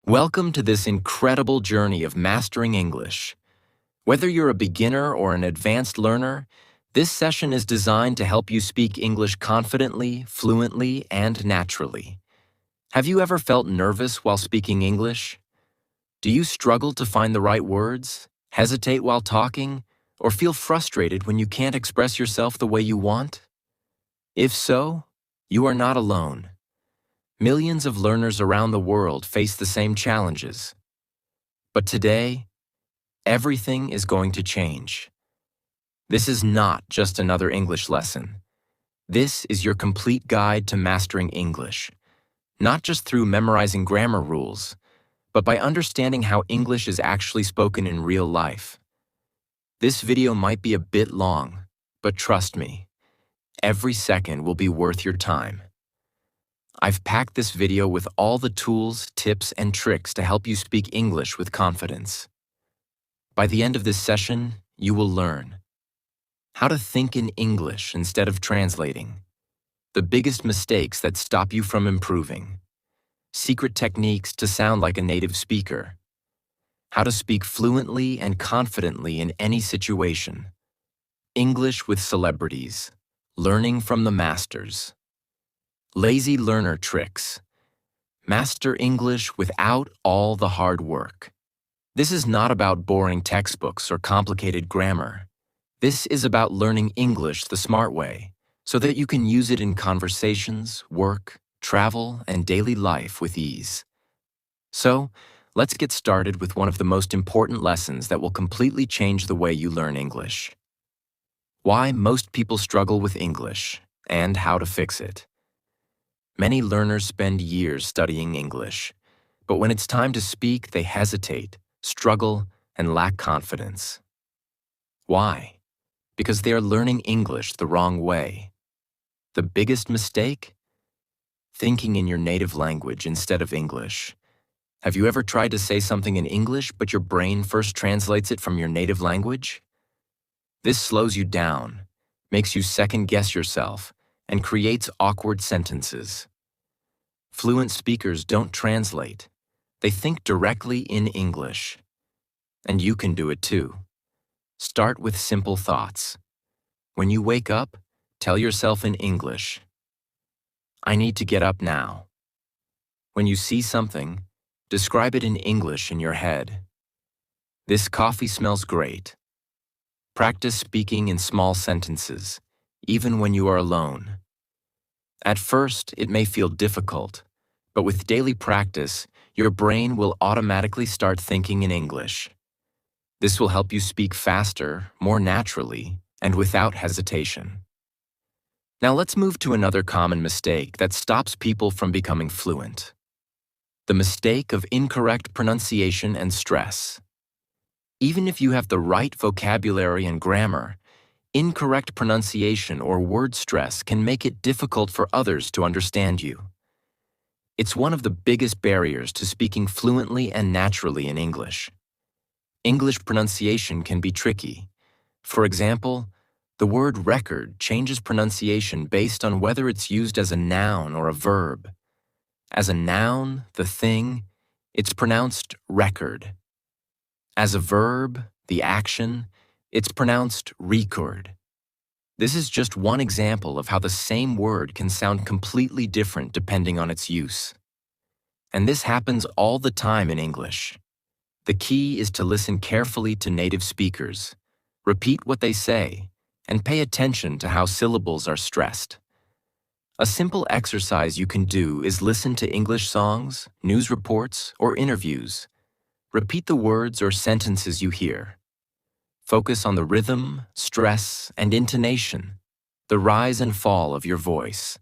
Welcome to this incredible journey of mastering English. Whether you're a beginner or an advanced learner, this session is designed to help you speak English confidently, fluently, and naturally. Have you ever felt nervous while speaking English? Do you struggle to find the right words, hesitate while talking, or feel frustrated when you can't express yourself the way you want? If so, you are not alone. Millions of learners around the world face the same challenges. But today, everything is going to change. This is not just another English lesson. This is your complete guide to mastering English, not just through memorizing grammar rules, but by understanding how English is actually spoken in real life. This video might be a bit long, but trust me, every second will be worth your time. I've packed this video with all the tools, tips, and tricks to help you speak English with confidence. By the end of this session, you will learn how to think in English instead of translating, the biggest mistakes that stop you from improving, secret techniques to sound like a native speaker, how to speak fluently and confidently in any situation, English with celebrities, learning from the masters, lazy learner tricks. Master English without all the hard work. This is not about boring textbooks or complicated grammar. This is about learning English the smart way, so that you can use it in conversations, work, travel, and daily life with ease. So, let's get started with one of the most important lessons that will completely change the way you learn English. Why most people struggle with English, and how to fix it. Many learners spend years studying English, but when it's time to speak, they hesitate, struggle, and lack confidence. Why? Because they are learning English the wrong way. The biggest mistake? Thinking in your native language instead of English. Have you ever tried to say something in English, but your brain first translates it from your native language? This slows you down, makes you second-guess yourself, and creates awkward sentences. Fluent speakers don't translate. They think directly in English. And you can do it too. Start with simple thoughts. When you wake up, tell yourself in English, "I need to get up now." When you see something, describe it in English in your head. "This coffee smells great." Practice speaking in small sentences, even when you are alone. At first, it may feel difficult, but with daily practice, your brain will automatically start thinking in English. This will help you speak faster, more naturally, and without hesitation. Now let's move to another common mistake that stops people from becoming fluent. The mistake of incorrect pronunciation and stress. Even if you have the right vocabulary and grammar, incorrect pronunciation or word stress can make it difficult for others to understand you. It's one of the biggest barriers to speaking fluently and naturally in English. English pronunciation can be tricky. For example, the word record changes pronunciation based on whether it's used as a noun or a verb. As a noun, the thing, it's pronounced record. As a verb, the action, it's pronounced record. This is just one example of how the same word can sound completely different depending on its use. And this happens all the time in English. The key is to listen carefully to native speakers, repeat what they say, and pay attention to how syllables are stressed. A simple exercise you can do is listen to English songs, news reports, or interviews. Repeat the words or sentences you hear. Focus on the rhythm, stress, and intonation, the rise and fall of your voice.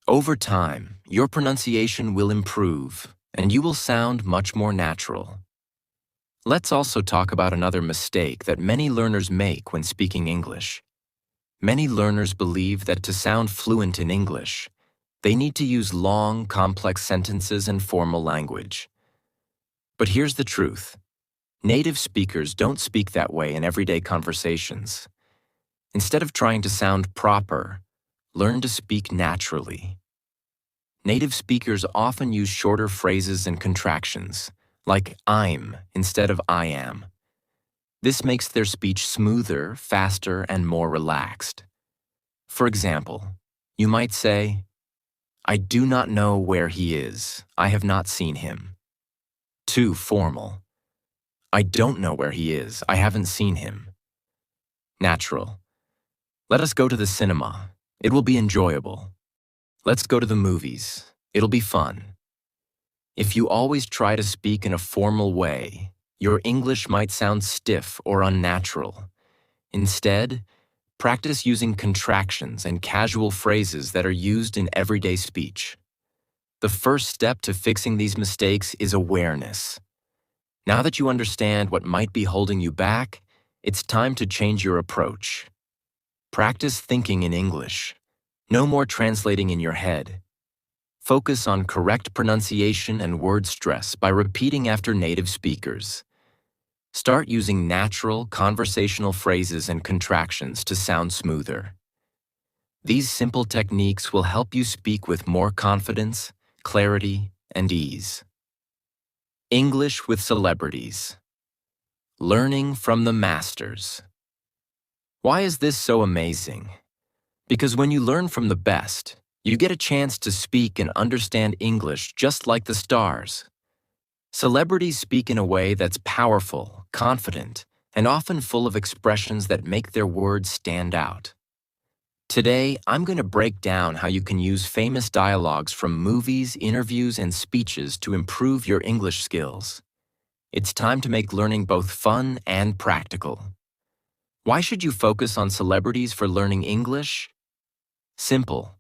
Over time, your pronunciation will improve, and you will sound much more natural. Let's also talk about another mistake that many learners make when speaking English. Many learners believe that to sound fluent in English, they need to use long, complex sentences and formal language. But here's the truth. Native speakers don't speak that way in everyday conversations. Instead of trying to sound proper, learn to speak naturally. native speakers often use shorter phrases and contractions, like I'm instead of I am. This makes their speech smoother, faster, and more relaxed. For example, you might say, I do not know where he is. I have not seen him. Too formal. I don't know where he is. I haven't seen him. Natural. Let us go to the cinema. It will be enjoyable. Let's go to the movies. It'll be fun. If you always try to speak in a formal way, your English might sound stiff or unnatural. Instead, practice using contractions and casual phrases that are used in everyday speech. The first step to fixing these mistakes is awareness. Now that you understand what might be holding you back, it's time to change your approach. Practice thinking in English. No more translating in your head. Focus on correct pronunciation and word stress by repeating after native speakers. Start using natural, conversational phrases and contractions to sound smoother. These simple techniques will help you speak with more confidence, clarity, and ease. English with celebrities. Learning from the masters. Why is this so amazing? Because when you learn from the best, you get a chance to speak and understand English just like the stars. Celebrities speak in a way that's powerful, confident, and often full of expressions that make their words stand out. Today, I'm going to break down how you can use famous dialogues from movies, interviews, and speeches to improve your English skills. It's time to make learning both fun and practical. Why should you focus on celebrities for learning English? Simple.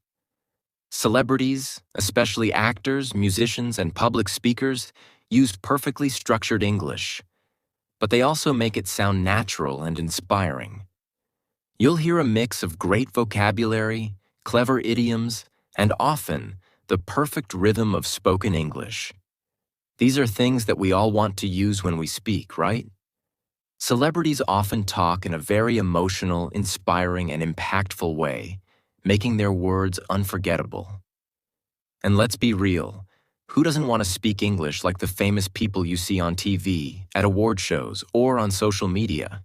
Celebrities, especially actors, musicians, and public speakers, use perfectly structured English, but they also make it sound natural and inspiring. You'll hear a mix of great vocabulary, clever idioms, and often the perfect rhythm of spoken English. These are things that we all want to use when we speak, right? Celebrities often talk in a very emotional, inspiring, and impactful way, making their words unforgettable. And let's be real, who doesn't want to speak English like the famous people you see on TV, at award shows, or on social media?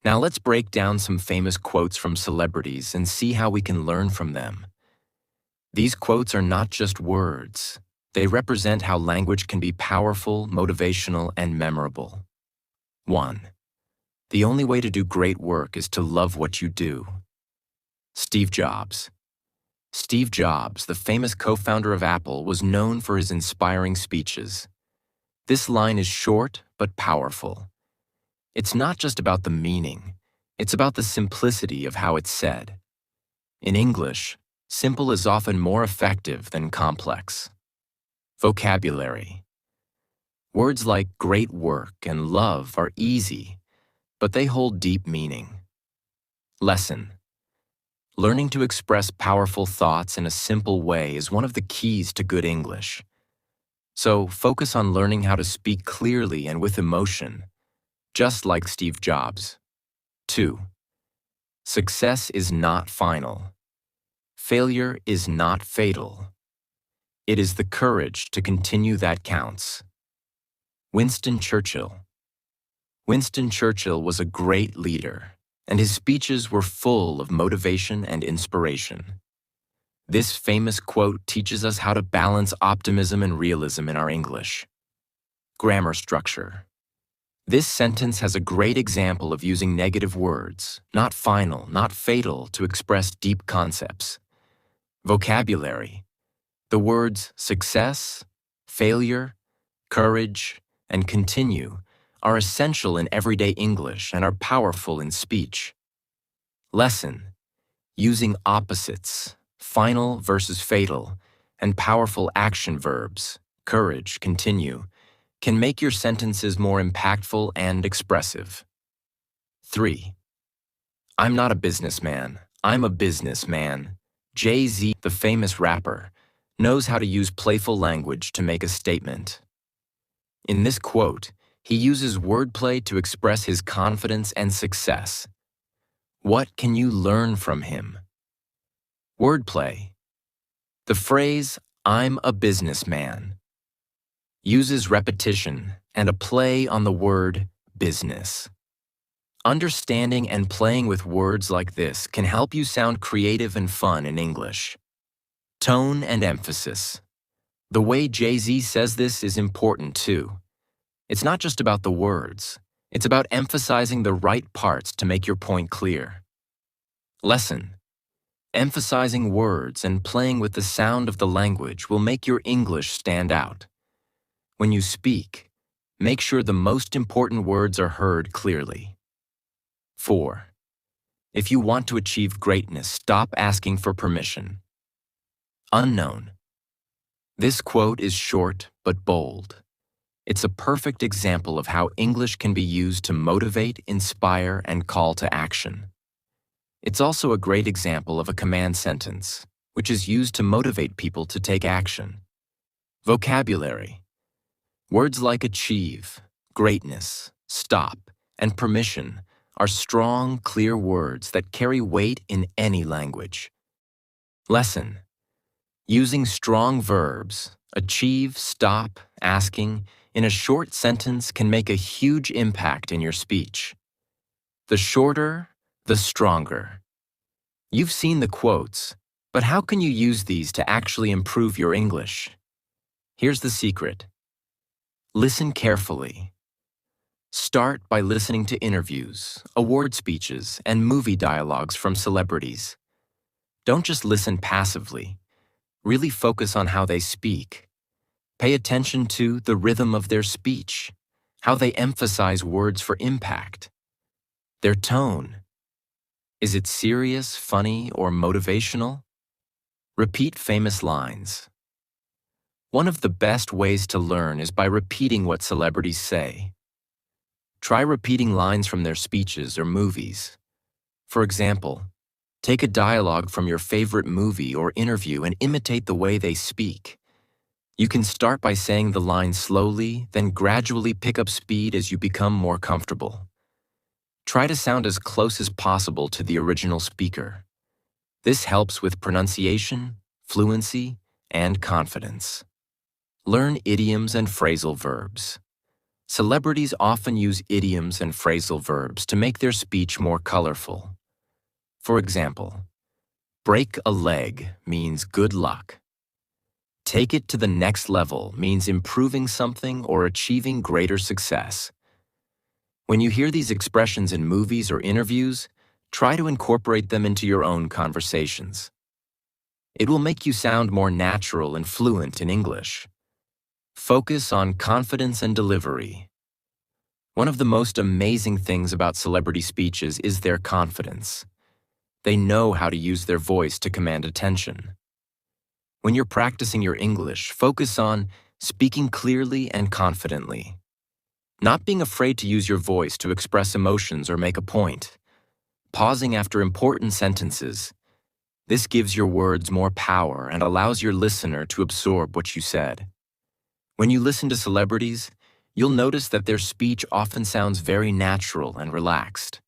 Now let's break down some famous quotes from celebrities and see how we can learn from them. These quotes are not just words. They represent how language can be powerful, motivational, and memorable. 1. The only way to do great work is to love what you do. Steve Jobs. Steve Jobs, the famous co-founder of Apple, was known for his inspiring speeches. This line is short but powerful. It's not just about the meaning, it's about the simplicity of how it's said. In English, simple is often more effective than complex. Vocabulary. Words like great work and love are easy, but they hold deep meaning. Lesson. Learning to express powerful thoughts in a simple way is one of the keys to good English. So focus on learning how to speak clearly and with emotion, just like Steve Jobs. 2. Success is not final. Failure is not fatal. It is the courage to continue that counts. Winston Churchill. Winston Churchill was a great leader, and his speeches were full of motivation and inspiration. This famous quote teaches us how to balance optimism and realism in our English. Grammar structure. This sentence has a great example of using negative words, not final, not fatal, to express deep concepts. Vocabulary. The words success, failure, courage, and continue are essential in everyday English and are powerful in speech. Lesson. Using opposites, final versus fatal, and powerful action verbs, courage, continue, can make your sentences more impactful and expressive. 3. I'm not a businessman, I'm a businessman. Jay-Z, the famous rapper, knows how to use playful language to make a statement. In this quote, he uses wordplay to express his confidence and success. What can you learn from him? Wordplay. The phrase, I'm a businessman uses repetition and a play on the word business. Understanding and playing with words like this can help you sound creative and fun in English. Tone and emphasis. The way Jay-Z says this is important too. It's not just about the words. It's about emphasizing the right parts to make your point clear. Lesson. Emphasizing words and playing with the sound of the language will make your English stand out. When you speak, make sure the most important words are heard clearly. 4. If you want to achieve greatness, stop asking for permission. Unknown. This quote is short but bold. It's a perfect example of how English can be used to motivate, inspire, and call to action. It's also a great example of a command sentence, which is used to motivate people to take action. Vocabulary. Words like achieve, greatness, stop, and permission are strong, clear words that carry weight in any language. Lesson. Using strong verbs, achieve, stop, asking, in a short sentence can make a huge impact in your speech. The shorter, the stronger. You've seen the quotes, but how can you use these to actually improve your English? Here's the secret. Listen carefully. Start by listening to interviews, award speeches, and movie dialogues from celebrities. Don't just listen passively. Really focus on how they speak. Pay attention to the rhythm of their speech, how they emphasize words for impact. Their tone. Is it serious, funny, or motivational? Repeat famous lines. One of the best ways to learn is by repeating what celebrities say. Try repeating lines from their speeches or movies. For example, take a dialogue from your favorite movie or interview and imitate the way they speak. You can start by saying the line slowly, then gradually pick up speed as you become more comfortable. Try to sound as close as possible to the original speaker. This helps with pronunciation, fluency, and confidence. Learn idioms and phrasal verbs. Celebrities often use idioms and phrasal verbs to make their speech more colorful. For example, break a leg means good luck. Take it to the next level means improving something or achieving greater success. When you hear these expressions in movies or interviews, try to incorporate them into your own conversations. It will make you sound more natural and fluent in English. Focus on confidence and delivery. One of the most amazing things about celebrity speeches is their confidence. They know how to use their voice to command attention. When you're practicing your English, focus on speaking clearly and confidently. Not being afraid to use your voice to express emotions or make a point. Pausing after important sentences. This gives your words more power and allows your listener to absorb what you said. When you listen to celebrities, you'll notice that their speech often sounds very natural and relaxed.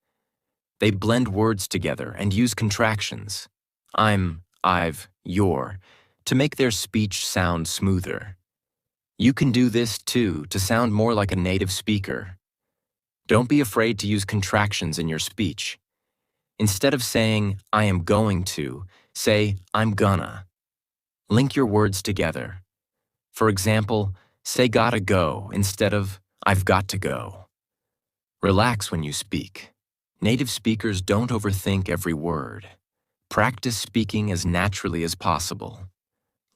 They blend words together and use contractions, I'm, I've, your, to make their speech sound smoother. You can do this too to sound more like a native speaker. Don't be afraid to use contractions in your speech. Instead of saying, I am going to, say, I'm gonna. Link your words together. For example, say gotta go instead of I've got to go. Relax when you speak. Native speakers don't overthink every word. Practice speaking as naturally as possible.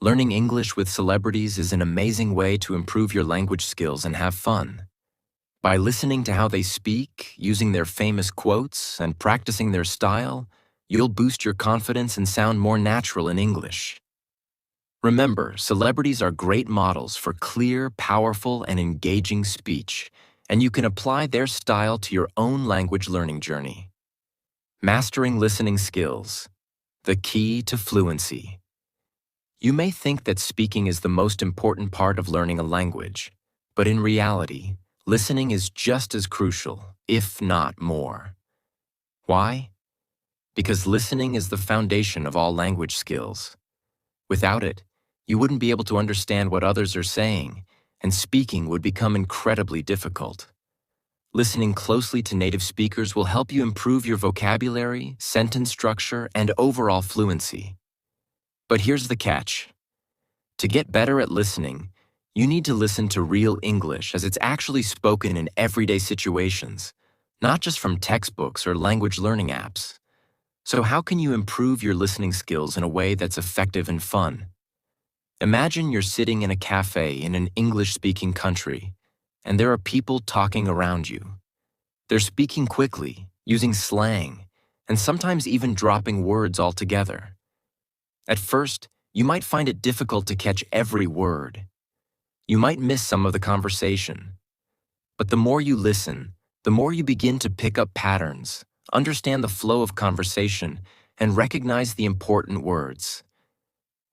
Learning English with celebrities is an amazing way to improve your language skills and have fun. By listening to how they speak, using their famous quotes, and practicing their style, you'll boost your confidence and sound more natural in English. Remember, celebrities are great models for clear, powerful, and engaging speech, and you can apply their style to your own language learning journey. Mastering listening skills, the key to fluency. You may think that speaking is the most important part of learning a language, but in reality, listening is just as crucial, if not more. Why? Because listening is the foundation of all language skills. Without it, You wouldn't be able to understand what others are saying, and speaking would become incredibly difficult. Listening closely to native speakers will help you improve your vocabulary, sentence structure, and overall fluency. But here's the catch. To get better at listening, you need to listen to real English as it's actually spoken in everyday situations, not just from textbooks or language learning apps. So how can you improve your listening skills in a way that's effective and fun? Imagine you're sitting in a cafe in an English-speaking country, and there are people talking around you. They're speaking quickly, using slang, and sometimes even dropping words altogether. At first, you might find it difficult to catch every word. You might miss some of the conversation. But the more you listen, the more you begin to pick up patterns, understand the flow of conversation, and recognize the important words.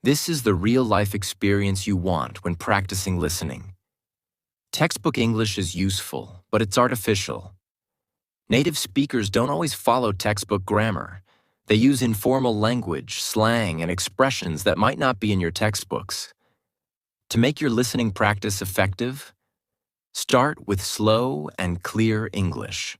This is the real-life experience you want when practicing listening. Textbook English is useful, but it's artificial. Native speakers don't always follow textbook grammar. They use informal language, slang, and expressions that might not be in your textbooks. To make your listening practice effective, start with slow and clear English.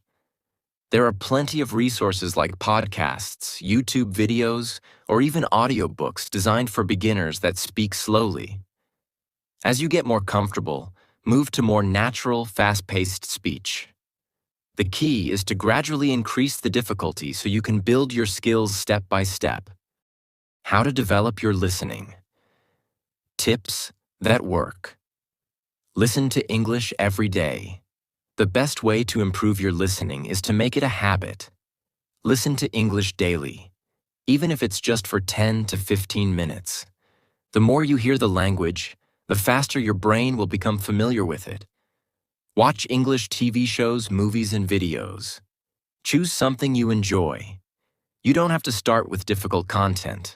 There are plenty of resources like podcasts, YouTube videos, or even audiobooks designed for beginners that speak slowly. As you get more comfortable, move to more natural, fast-paced speech. The key is to gradually increase the difficulty so you can build your skills step by step. How to develop your listening. Tips that work. Listen to English every day. The best way to improve your listening is to make it a habit. Listen to English daily, even if it's just for 10 to 15 minutes. The more you hear the language, the faster your brain will become familiar with it. Watch English TV shows, movies, and videos. Choose something you enjoy. You don't have to start with difficult content.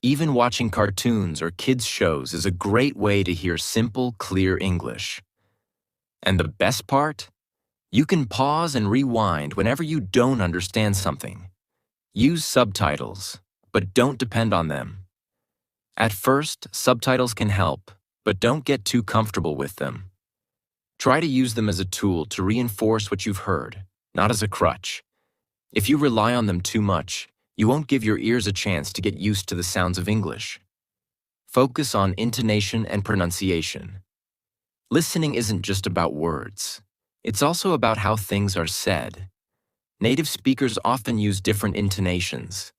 Even watching cartoons or kids' shows is a great way to hear simple, clear English. And the best part? You can pause and rewind whenever you don't understand something. Use subtitles, but don't depend on them. At first, subtitles can help, but don't get too comfortable with them. Try to use them as a tool to reinforce what you've heard, not as a crutch. If you rely on them too much, you won't give your ears a chance to get used to the sounds of English. Focus on intonation and pronunciation. Listening isn't just about words. It's also about how things are said. Native speakers often use different intonations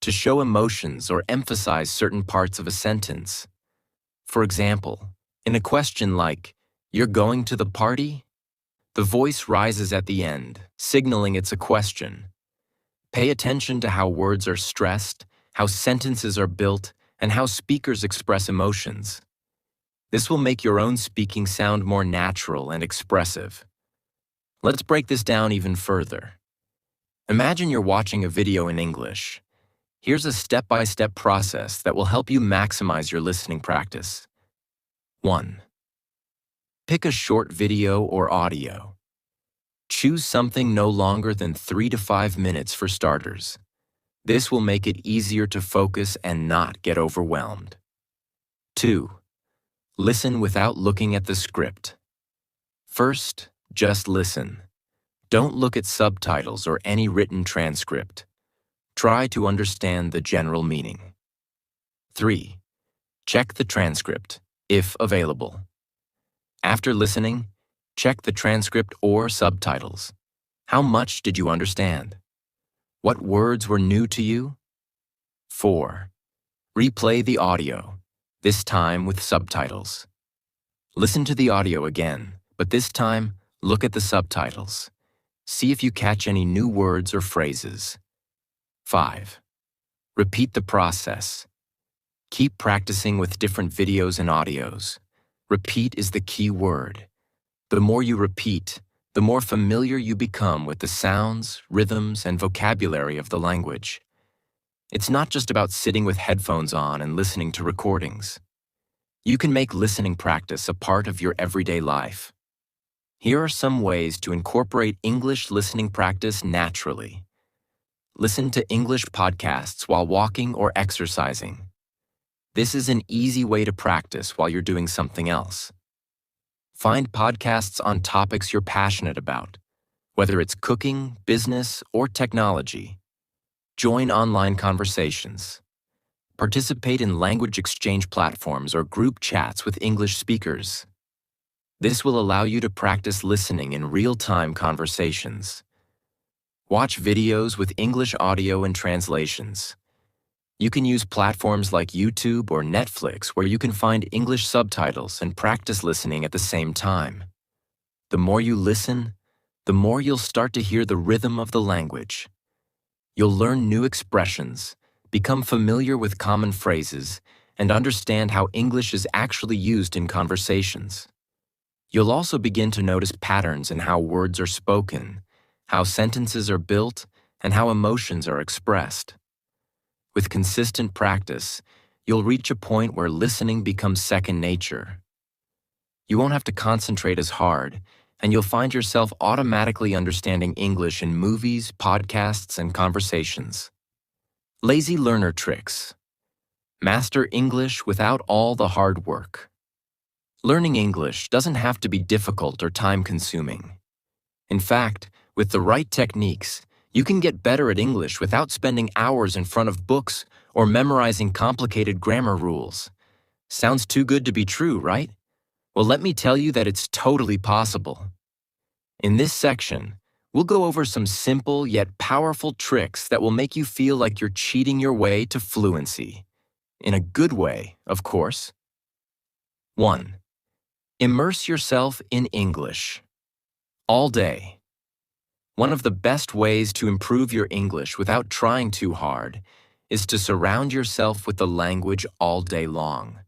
to show emotions or emphasize certain parts of a sentence. For example, in a question like, "You're going to the party?" the voice rises at the end, signaling it's a question. Pay attention to how words are stressed, how sentences are built, and how speakers express emotions. This will make your own speaking sound more natural and expressive. Let's break this down even further. Imagine you're watching a video in English. Here's a step-by-step process that will help you maximize your listening practice. 1. Pick a short video or audio. Choose something no longer than 3 to 5 minutes for starters. This will make it easier to focus and not get overwhelmed. 2. Listen without looking at the script. First, just listen. Don't look at subtitles or any written transcript. Try to understand the general meaning. 3. Check the transcript, if available. After listening, check the transcript or subtitles. How much did you understand? What words were new to you? 4. Replay the audio, this time with subtitles. Listen to the audio again, but this time, look at the subtitles. See if you catch any new words or phrases. 5. Repeat the process. Keep practicing with different videos and audios. Repeat is the key word. The more you repeat, the more familiar you become with the sounds, rhythms, and vocabulary of the language. It's not just about sitting with headphones on and listening to recordings. You can make listening practice a part of your everyday life. Here are some ways to incorporate English listening practice naturally. Listen to English podcasts while walking or exercising. This is an easy way to practice while you're doing something else. Find podcasts on topics you're passionate about, whether it's cooking, business, or technology. Join online conversations. Participate in language exchange platforms or group chats with English speakers. This will allow you to practice listening in real-time conversations. Watch videos with English audio and translations. You can use platforms like YouTube or Netflix where you can find English subtitles and practice listening at the same time. The more you listen, the more you'll start to hear the rhythm of the language. You'll learn new expressions, become familiar with common phrases, and understand how English is actually used in conversations. You'll also begin to notice patterns in how words are spoken, how sentences are built, and how emotions are expressed. With consistent practice, you'll reach a point where listening becomes second nature. You won't have to concentrate as hard, and you'll find yourself automatically understanding English in movies, podcasts, and conversations. Lazy learner tricks. Master English without all the hard work. Learning English doesn't have to be difficult or time-consuming. In fact, with the right techniques, you can get better at English without spending hours in front of books or memorizing complicated grammar rules. Sounds too good to be true, right? Well, let me tell you that it's totally possible. In this section, we'll go over some simple yet powerful tricks that will make you feel like you're cheating your way to fluency. In a good way, of course. 1. Immerse yourself in English. All day. One of the best ways to improve your English without trying too hard is to surround yourself with the language all day long.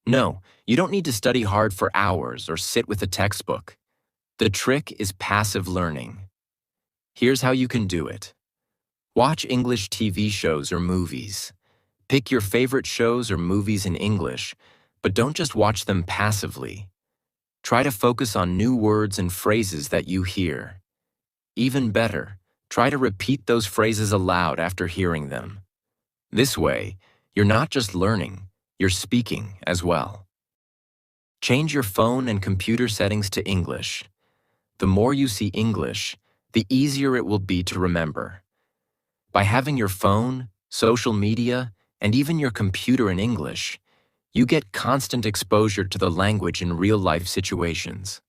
No, you don't need to study hard for hours or sit with a textbook. The trick is passive learning. Here's how you can do it. Watch English TV shows or movies. Pick your favorite shows or movies in English, but don't just watch them passively. Try to focus on new words and phrases that you hear. Even better, try to repeat those phrases aloud after hearing them. This way, you're not just learning, you're speaking as well. Change your phone and computer settings to English. The more you see English, the easier it will be to remember. By having your phone, social media, and even your computer in English, you get constant exposure to the language in real-life situations.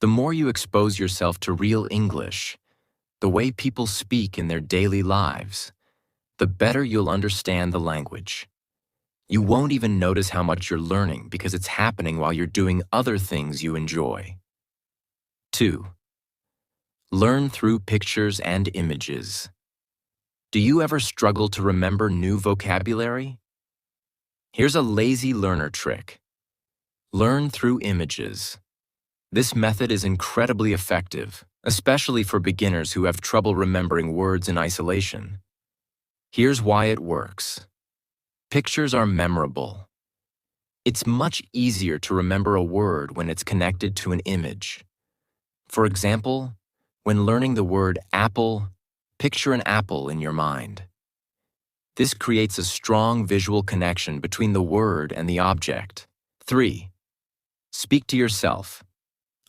The more you expose yourself to real English, the way people speak in their daily lives, the better you'll understand the language. You won't even notice how much you're learning because it's happening while you're doing other things you enjoy. 2. Learn through pictures and images. Do you ever struggle to remember new vocabulary? Here's a lazy learner trick. Learn through images. This method is incredibly effective, especially for beginners who have trouble remembering words in isolation. Here's why it works. Pictures are memorable. It's much easier to remember a word when it's connected to an image. For example, when learning the word apple, picture an apple in your mind. This creates a strong visual connection between the word and the object. 3. Speak to yourself.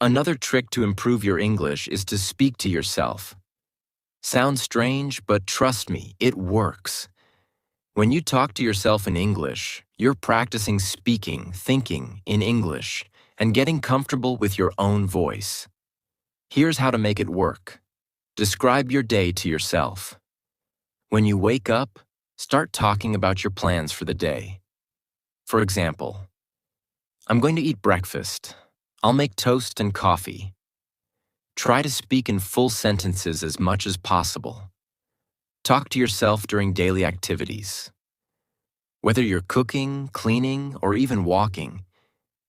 Another trick to improve your English is to speak to yourself. Sounds strange, but trust me, it works. When you talk to yourself in English, you're practicing speaking, thinking in English, and getting comfortable with your own voice. Here's how to make it work. Describe your day to yourself. When you wake up, start talking about your plans for the day. For example, I'm going to eat breakfast. I'll make toast and coffee. Try to speak in full sentences as much as possible. Talk to yourself during daily activities. Whether you're cooking, cleaning, or even walking,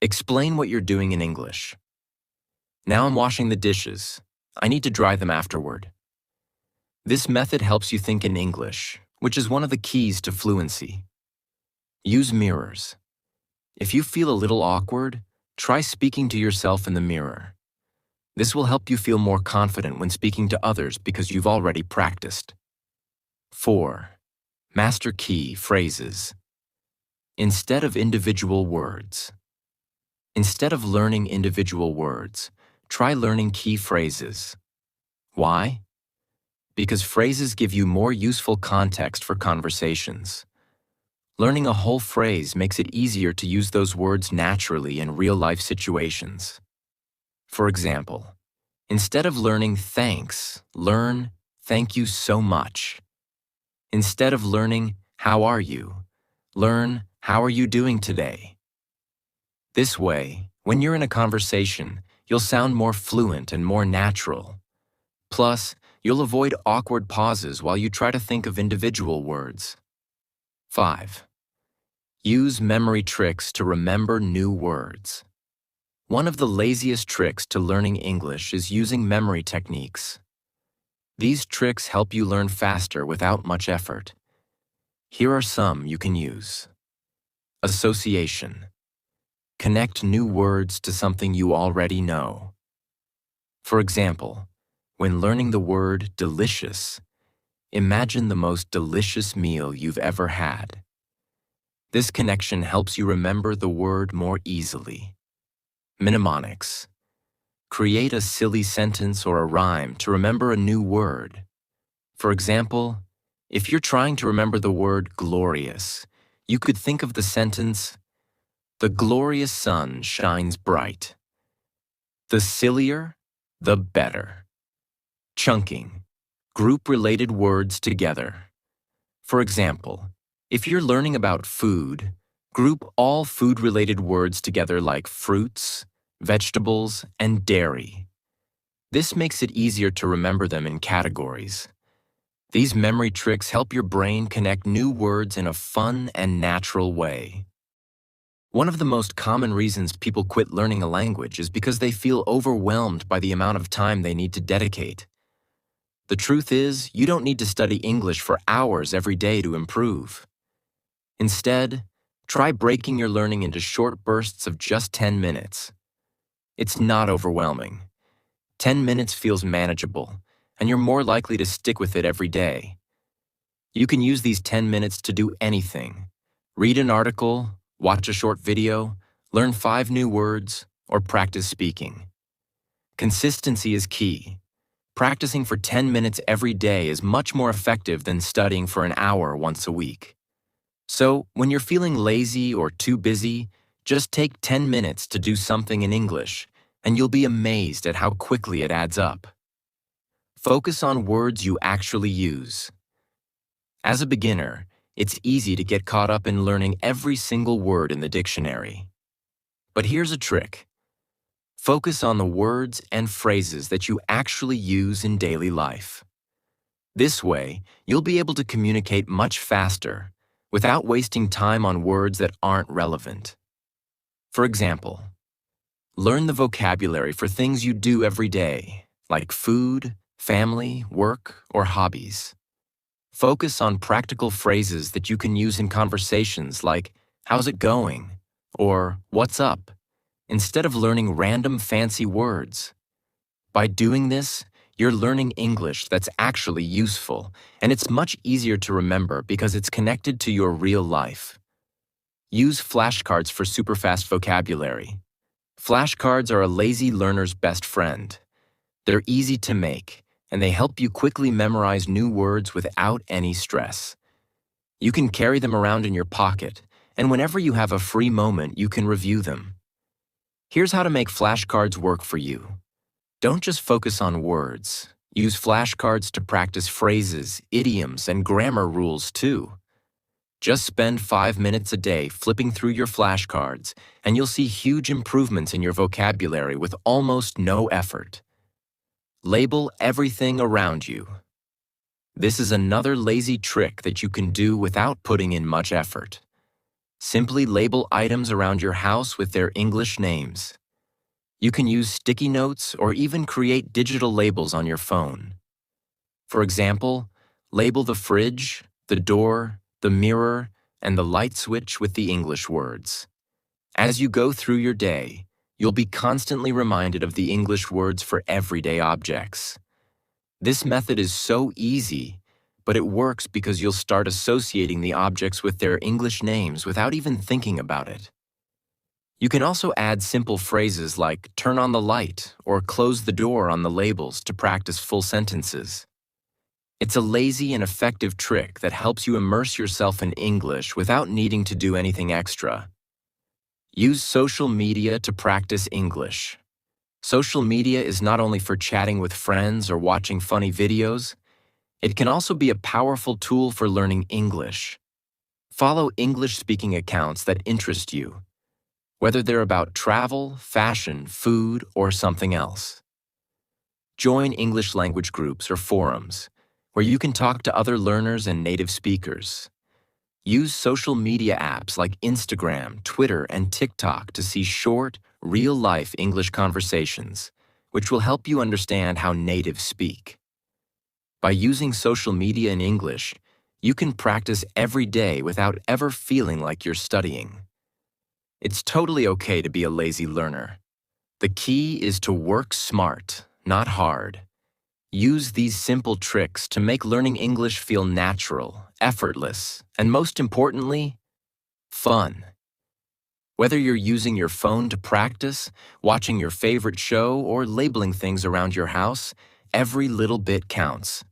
explain what you're doing in English. Now I'm washing the dishes. I need to dry them afterward. This method helps you think in English, which is one of the keys to fluency. Use mirrors. If you feel a little awkward, try speaking to yourself in the mirror. This will help you feel more confident when speaking to others because you've already practiced. 4. Master key phrases. Instead of individual words. Instead of learning individual words, try learning key phrases. Why? Because phrases give you more useful context for conversations. Learning a whole phrase makes it easier to use those words naturally in real-life situations. For example, instead of learning thanks, learn thank you so much. Instead of learning how are you, learn how are you doing today. This way, when you're in a conversation, you'll sound more fluent and more natural. Plus, you'll avoid awkward pauses while you try to think of individual words. 5. Use memory tricks to remember new words. One of the laziest tricks to learning English is using memory techniques. These tricks help you learn faster without much effort. Here are some you can use. Association. Connect new words to something you already know. For example, when learning the word delicious, imagine the most delicious meal you've ever had. This connection helps you remember the word more easily. Mnemonics. Create a silly sentence or a rhyme to remember a new word. For example, if you're trying to remember the word glorious, you could think of the sentence, "The glorious sun shines bright." The sillier, the better. Chunking. Group related words together. For example, if you're learning about food, group all food-related words together like fruits, vegetables, and dairy. This makes it easier to remember them in categories. These memory tricks help your brain connect new words in a fun and natural way. One of the most common reasons people quit learning a language is because they feel overwhelmed by the amount of time they need to dedicate. The truth is, you don't need to study English for hours every day to improve. Instead, try breaking your learning into short bursts of just 10 minutes. It's not overwhelming. 10 minutes feels manageable, and you're more likely to stick with it every day. You can use these 10 minutes to do anything. Read an article, watch a short video, learn 5 new words, or practice speaking. Consistency is key. Practicing for 10 minutes every day is much more effective than studying for an hour once a week. So, when you're feeling lazy or too busy, just take 10 minutes to do something in English, and you'll be amazed at how quickly it adds up. Focus on words you actually use. As a beginner, it's easy to get caught up in learning every single word in the dictionary. But here's a trick. Focus on the words and phrases that you actually use in daily life. This way, you'll be able to communicate much faster, without wasting time on words that aren't relevant. For example, learn the vocabulary for things you do every day, like food, family, work, or hobbies. Focus on practical phrases that you can use in conversations like, "How's it going?" or "What's up?" instead of learning random fancy words. By doing this, you're learning English that's actually useful, and it's much easier to remember because it's connected to your real life. Use flashcards for super-fast vocabulary. Flashcards are a lazy learner's best friend. They're easy to make, and they help you quickly memorize new words without any stress. You can carry them around in your pocket, and whenever you have a free moment, you can review them. Here's how to make flashcards work for you. Don't just focus on words. Use flashcards to practice phrases, idioms, and grammar rules too. Just spend 5 minutes a day flipping through your flashcards, and you'll see huge improvements in your vocabulary with almost no effort. Label everything around you. This is another lazy trick that you can do without putting in much effort. Simply label items around your house with their English names. You can use sticky notes or even create digital labels on your phone. For example, label the fridge, the door, the mirror, and the light switch with the English words. As you go through your day, you'll be constantly reminded of the English words for everyday objects. This method is so easy, but it works because you'll start associating the objects with their English names without even thinking about it. You can also add simple phrases like turn on the light or close the door on the labels to practice full sentences. It's a lazy and effective trick that helps you immerse yourself in English without needing to do anything extra. Use social media to practice English. Social media is not only for chatting with friends or watching funny videos, it can also be a powerful tool for learning English. Follow English-speaking accounts that interest you, whether they're about travel, fashion, food, or something else. Join English language groups or forums, where you can talk to other learners and native speakers. Use social media apps like Instagram, Twitter, and TikTok to see short, real-life English conversations, which will help you understand how natives speak. By using social media in English, you can practice every day without ever feeling like you're studying. It's totally okay to be a lazy learner. The key is to work smart, not hard. Use these simple tricks to make learning English feel natural, effortless, and most importantly, fun. Whether you're using your phone to practice, watching your favorite show, or labeling things around your house, every little bit counts.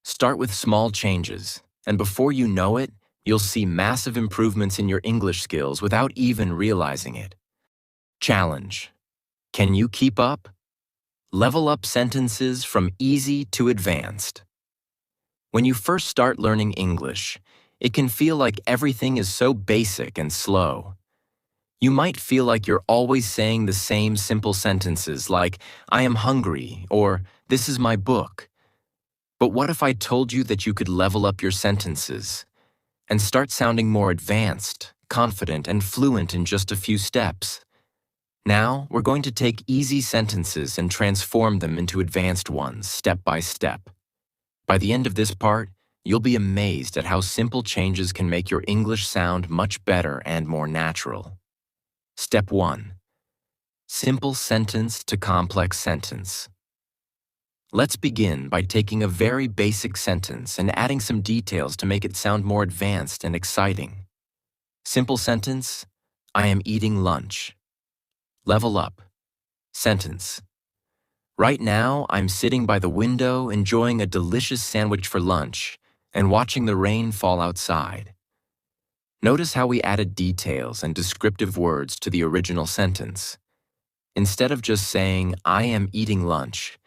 Start with small changes, and before you know it, you'll see massive improvements in your English skills without even realizing it. Challenge. Can you keep up? Level up sentences from easy to advanced. When you first start learning English, it can feel like everything is so basic and slow. You might feel like you're always saying the same simple sentences like, I am hungry, or this is my book. But what if I told you that you could level up your sentences and start sounding more advanced, confident, and fluent in just a few steps? Now, we're going to take easy sentences and transform them into advanced ones, step by step. By the end of this part, you'll be amazed at how simple changes can make your English sound much better and more natural. Step 1. Simple sentence to complex sentence. Let's begin by taking a very basic sentence and adding some details to make it sound more advanced and exciting. Simple sentence, I am eating lunch. Level up. Sentence. Right now, I'm sitting by the window enjoying a delicious sandwich for lunch and watching the rain fall outside. Notice how we added details and descriptive words to the original sentence. Instead of just saying, I am eating lunch,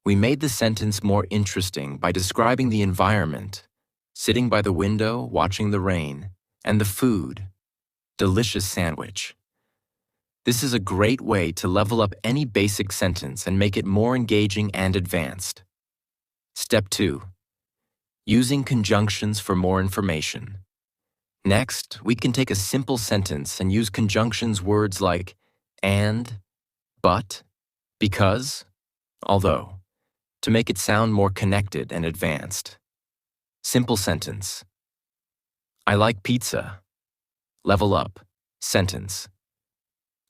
we made the sentence more interesting by describing the environment, sitting by the window, watching the rain, and the food, delicious sandwich. This is a great way to level up any basic sentence and make it more engaging and advanced. Step 2. Using conjunctions for more information. Next, we can take a simple sentence and use conjunctions words like and, but, because, although, to make it sound more connected and advanced. Simple sentence. I like pizza. Level up. Sentence.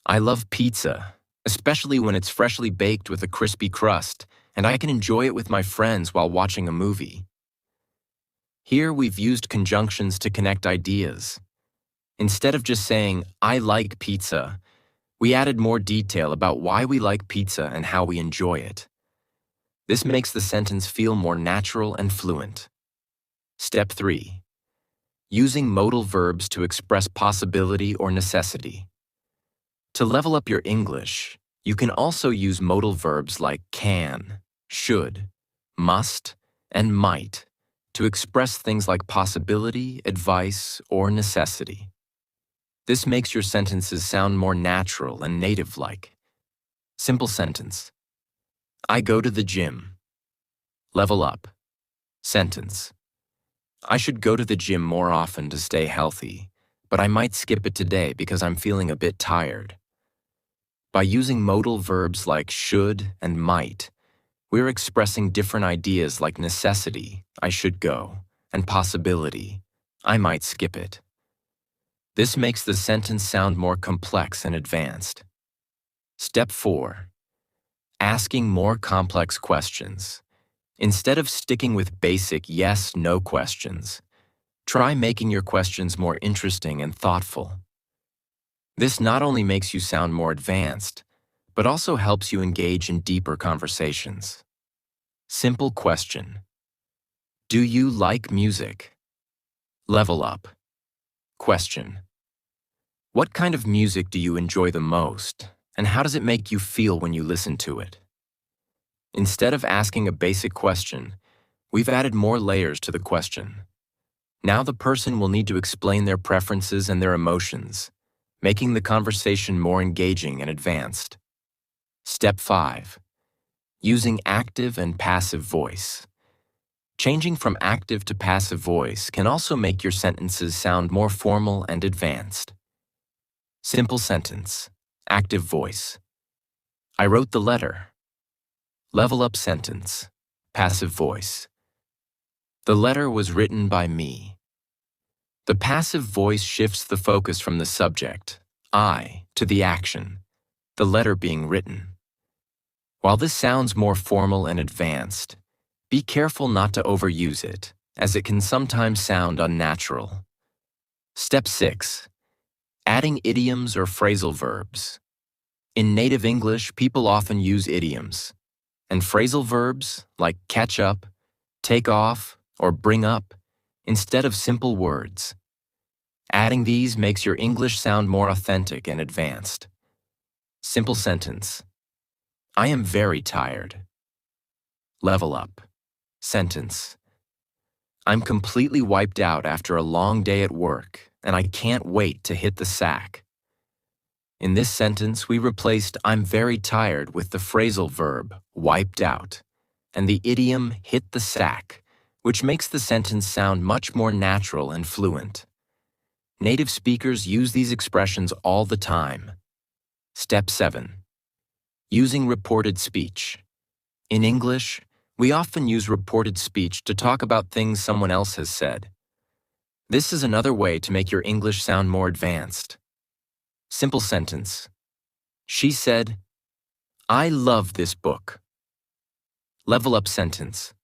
I love pizza, especially when it's freshly baked with a crispy crust, and I can enjoy it with my friends while watching a movie. Here we've used conjunctions to connect ideas. Instead of just saying, I like pizza, we added more detail about why we like pizza and how we enjoy it. This makes the sentence feel more natural and fluent. Step 3. Using modal verbs to express possibility or necessity. To level up your English, you can also use modal verbs like can, should, must, and might to express things like possibility, advice, or necessity. This makes your sentences sound more natural and native-like. Simple sentence. I go to the gym. Level up. Sentence. I should go to the gym more often to stay healthy, but I might skip it today because I'm feeling a bit tired. By using modal verbs like should and might, we're expressing different ideas like necessity, I should go, and possibility, I might skip it. This makes the sentence sound more complex and advanced. Step 4. Asking more complex questions. Instead of sticking with basic yes/no questions, try making your questions more interesting and thoughtful. This not only makes you sound more advanced, but also helps you engage in deeper conversations. Simple question. Do you like music? Level up. Question. What kind of music do you enjoy the most, and how does it make you feel when you listen to it? Instead of asking a basic question, we've added more layers to the question. Now the person will need to explain their preferences and their emotions, making the conversation more engaging and advanced. Step 5. Using active and passive voice. Changing from active to passive voice can also make your sentences sound more formal and advanced. Simple sentence. Active voice. I wrote the letter. Level up sentence. Passive voice. The letter was written by me. The passive voice shifts the focus from the subject, I, to the action, the letter being written. While this sounds more formal and advanced, be careful not to overuse it, as it can sometimes sound unnatural. Step 6. Adding idioms or phrasal verbs. In native English, people often use idioms, and phrasal verbs like catch up, take off, or bring up, instead of simple words. Adding these makes your English sound more authentic and advanced. Simple sentence. I am very tired. Level up. Sentence. I'm completely wiped out after a long day at work, and I can't wait to hit the sack. In this sentence, we replaced I'm very tired with the phrasal verb wiped out, and the idiom hit the sack, which makes the sentence sound much more natural and fluent. Native speakers use these expressions all the time. Step 7. Using reported speech. In English, we often use reported speech to talk about things someone else has said. This is another way to make your English sound more advanced. Simple sentence. She said, I love this book. Level up sentence.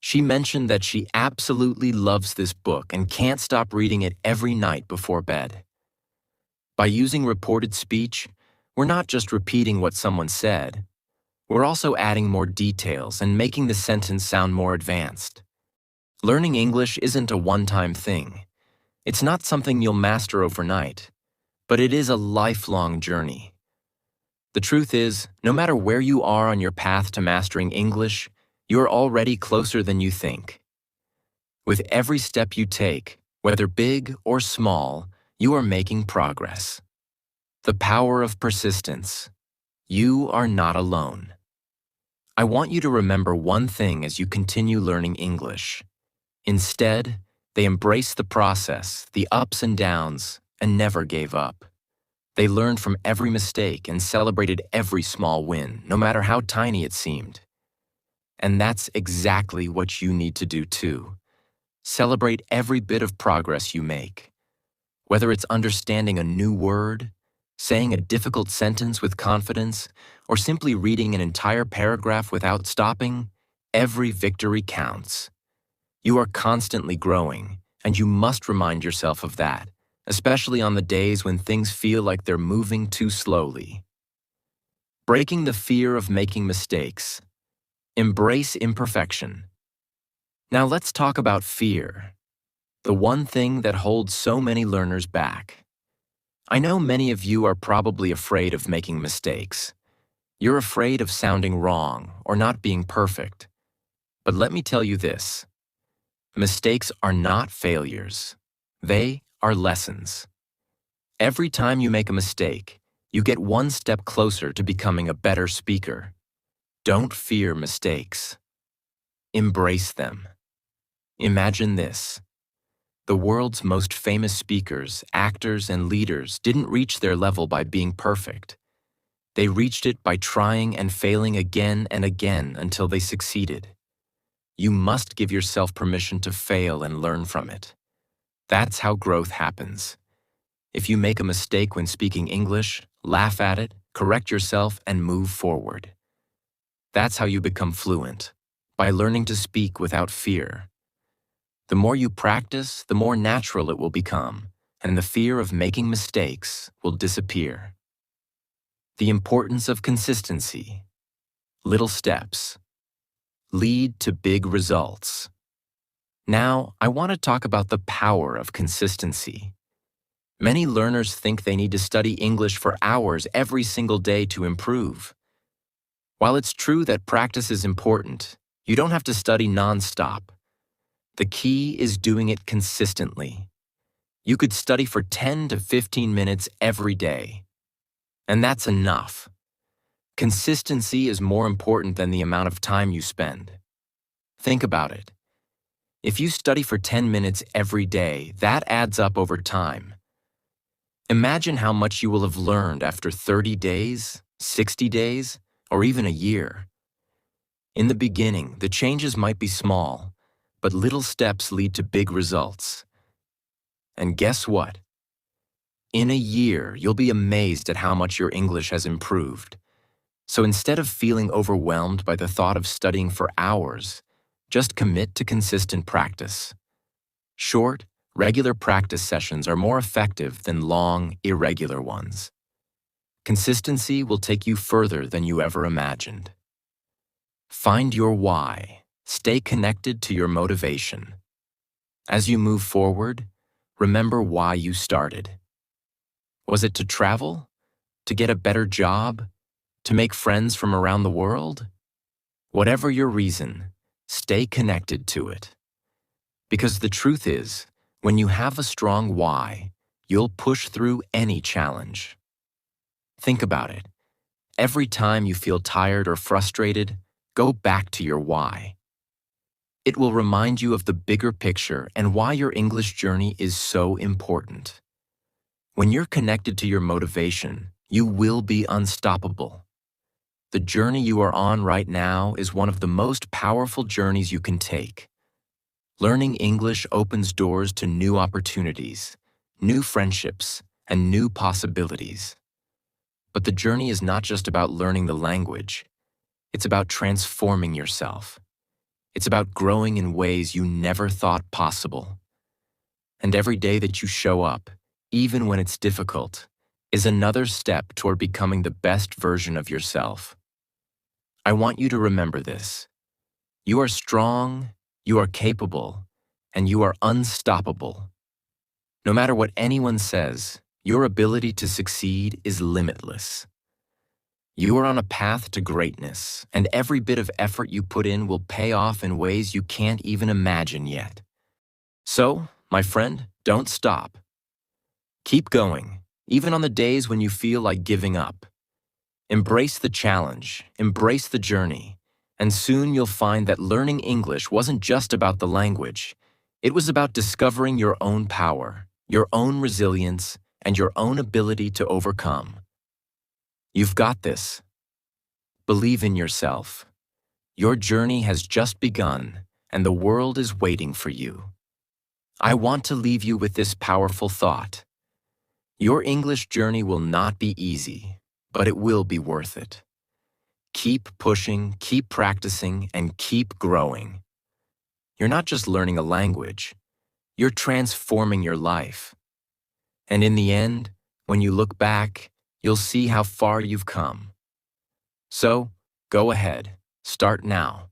She mentioned that she absolutely loves this book and can't stop reading it every night before bed. By using reported speech, we're not just repeating what someone said. We're also adding more details and making the sentence sound more advanced. Learning English isn't a one-time thing. It's not something you'll master overnight, but it is a lifelong journey. The truth is, no matter where you are on your path to mastering English, you're already closer than you think. With every step you take, whether big or small, you are making progress. The power of persistence. You are not alone. I want you to remember one thing as you continue learning English. Instead, they embraced the process, the ups and downs, and never gave up. They learned from every mistake and celebrated every small win, no matter how tiny it seemed. And that's exactly what you need to do too. Celebrate every bit of progress you make. Whether it's understanding a new word, saying a difficult sentence with confidence, or simply reading an entire paragraph without stopping, every victory counts. You are constantly growing, and you must remind yourself of that, especially on the days when things feel like they're moving too slowly. Breaking the fear of making mistakes. Embrace imperfection. Now let's talk about fear, the one thing that holds so many learners back. I know many of you are probably afraid of making mistakes. You're afraid of sounding wrong or not being perfect. But let me tell you this. Mistakes are not failures. They are lessons. Every time you make a mistake, you get one step closer to becoming a better speaker. Don't fear mistakes. Embrace them. Imagine this. The world's most famous speakers, actors, and leaders didn't reach their level by being perfect. They reached it by trying and failing again and again until they succeeded. You must give yourself permission to fail and learn from it. That's how growth happens. If you make a mistake when speaking English, laugh at it, correct yourself, and move forward. That's how you become fluent, by learning to speak without fear. The more you practice, the more natural it will become, and the fear of making mistakes will disappear. The importance of consistency. Little steps lead to big results. Now, I want to talk about the power of consistency. Many learners think they need to study English for hours every single day to improve. While it's true that practice is important, you don't have to study non-stop. The key is doing it consistently. You could study for 10 to 15 minutes every day. And that's enough. Consistency is more important than the amount of time you spend. Think about it. If you study for 10 minutes every day, that adds up over time. Imagine how much you will have learned after 30 days, 60 days, or even a year. In the beginning, the changes might be small, but little steps lead to big results. And guess what? In a year, you'll be amazed at how much your English has improved. So instead of feeling overwhelmed by the thought of studying for hours, just commit to consistent practice. Short, regular practice sessions are more effective than long, irregular ones. Consistency will take you further than you ever imagined. Find your why. Stay connected to your motivation. As you move forward, remember why you started. Was it to travel? To get a better job? To make friends from around the world? Whatever your reason, stay connected to it. Because the truth is, when you have a strong why, you'll push through any challenge. Think about it. Every time you feel tired or frustrated, go back to your why. It will remind you of the bigger picture and why your English journey is so important. When you're connected to your motivation, you will be unstoppable. The journey you are on right now is one of the most powerful journeys you can take. Learning English opens doors to new opportunities, new friendships, and new possibilities. But the journey is not just about learning the language. It's about transforming yourself. It's about growing in ways you never thought possible. And every day that you show up, even when it's difficult, is another step toward becoming the best version of yourself. I want you to remember this. You are strong, you are capable, and you are unstoppable. No matter what anyone says, your ability to succeed is limitless. You are on a path to greatness, and every bit of effort you put in will pay off in ways you can't even imagine yet. So, my friend, don't stop. Keep going, even on the days when you feel like giving up. Embrace the challenge, embrace the journey, and soon you'll find that learning English wasn't just about the language. It was about discovering your own power, your own resilience, and your own ability to overcome. You've got this. Believe in yourself. Your journey has just begun, and the world is waiting for you. I want to leave you with this powerful thought. Your English journey will not be easy, but it will be worth it. Keep pushing, keep practicing, and keep growing. You're not just learning a language, you're transforming your life. And in the end, when you look back, you'll see how far you've come. So, go ahead, start now.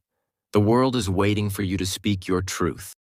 The world is waiting for you to speak your truth.